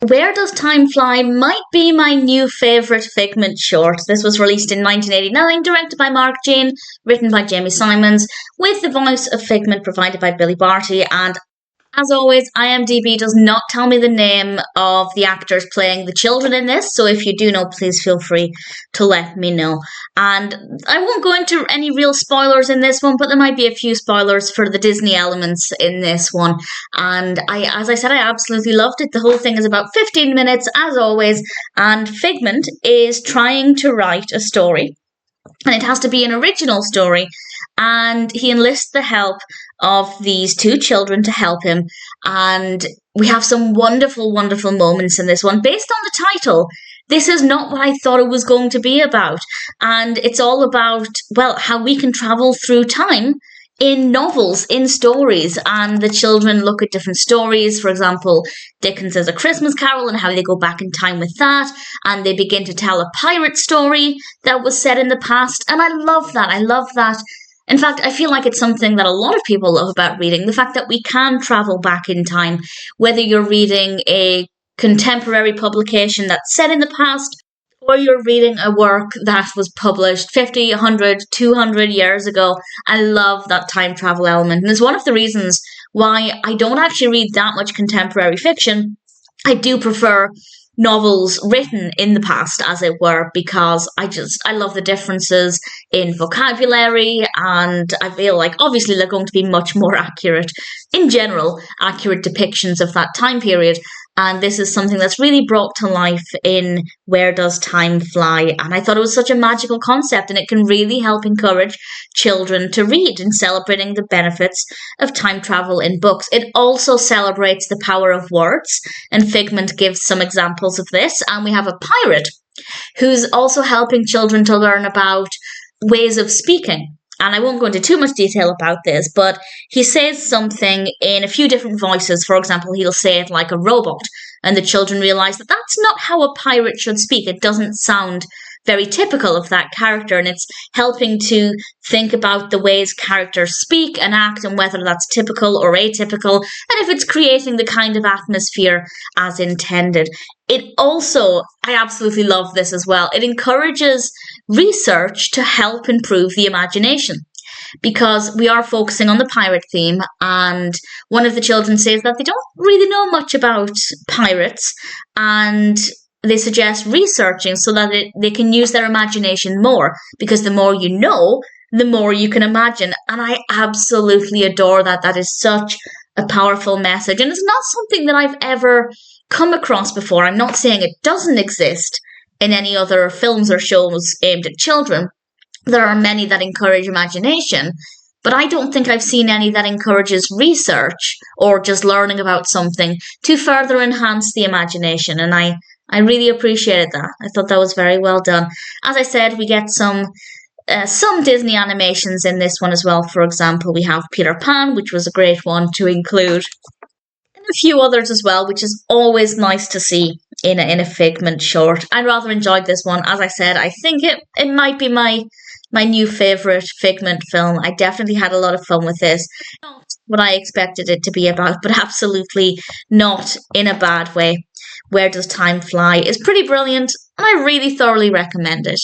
Where Does Time Fly might be my new favourite Figment short. This was released in 1989, directed by Mark Jane, written by Jamie Simons, with the voice of Figment provided by Billy Barty. And as always, IMDb does not tell me the name of the actors playing the children in this, so if you do know, please feel free to let me know. And I won't go into any real spoilers in this one, but there might be a few spoilers for the Disney elements in this one. And as I said, I absolutely loved it. The whole thing is about 15 minutes, as always, and Figment is trying to write a story. And it has to be an original story, and he enlists the help of these two children to help him. And we have some wonderful, wonderful moments in this one. Based on the title, this is not what I thought it was going to be about. And it's all about, well, how we can travel through time in novels, in stories, and the children look at different stories. For example, Dickens's A Christmas Carol and how they go back in time with that, and they begin to tell a pirate story that was set in the past, and I love that. I love that. In fact, I feel like it's something that a lot of people love about reading, the fact that we can travel back in time, whether you're reading a contemporary publication that's set in the past, or you're reading a work that was published 50, 100, 200 years ago. I love that time travel element. And it's one of the reasons why I don't actually read that much contemporary fiction. I do prefer novels written in the past, as it were, because I love the differences in vocabulary, and I feel like obviously they're going to be much more accurate, in general, accurate depictions of that time period. And this is something that's really brought to life in Where Does Time Fly? And I thought it was such a magical concept, and it can really help encourage children to read in celebrating the benefits of time travel in books. It also celebrates the power of words, and Figment gives some examples of this. And we have a pirate who's also helping children to learn about ways of speaking. And I won't go into too much detail about this, but he says something in a few different voices. For example, he'll say it like a robot, and the children realise that that's not how a pirate should speak. It doesn't sound very typical of that character, and it's helping to think about the ways characters speak and act, and whether that's typical or atypical, and if it's creating the kind of atmosphere as intended. It also, I absolutely love this as well, it encourages research to help improve the imagination, because we are focusing on the pirate theme, and one of the children says that they don't really know much about pirates, and they suggest researching so that they can use their imagination more, because the more you know, the more you can imagine. And I absolutely adore that. That is such a powerful message, and it's not something that I've ever come across before. I'm not saying it doesn't exist in any other films or shows aimed at children. There are many that encourage imagination, but I don't think I've seen any that encourages research or just learning about something to further enhance the imagination. And I really appreciated that. I thought that was very well done. As I said, we get some Disney animations in this one as well. For example, we have Peter Pan, which was a great one to include, and a few others as well, which is always nice to see in a Figment short. I rather enjoyed this one. As I said, I think it might be my new favourite Figment film. I definitely had a lot of fun with this. Not what I expected it to be about, but absolutely not in a bad way. Where Does Time Fly is pretty brilliant, and I really thoroughly recommend it.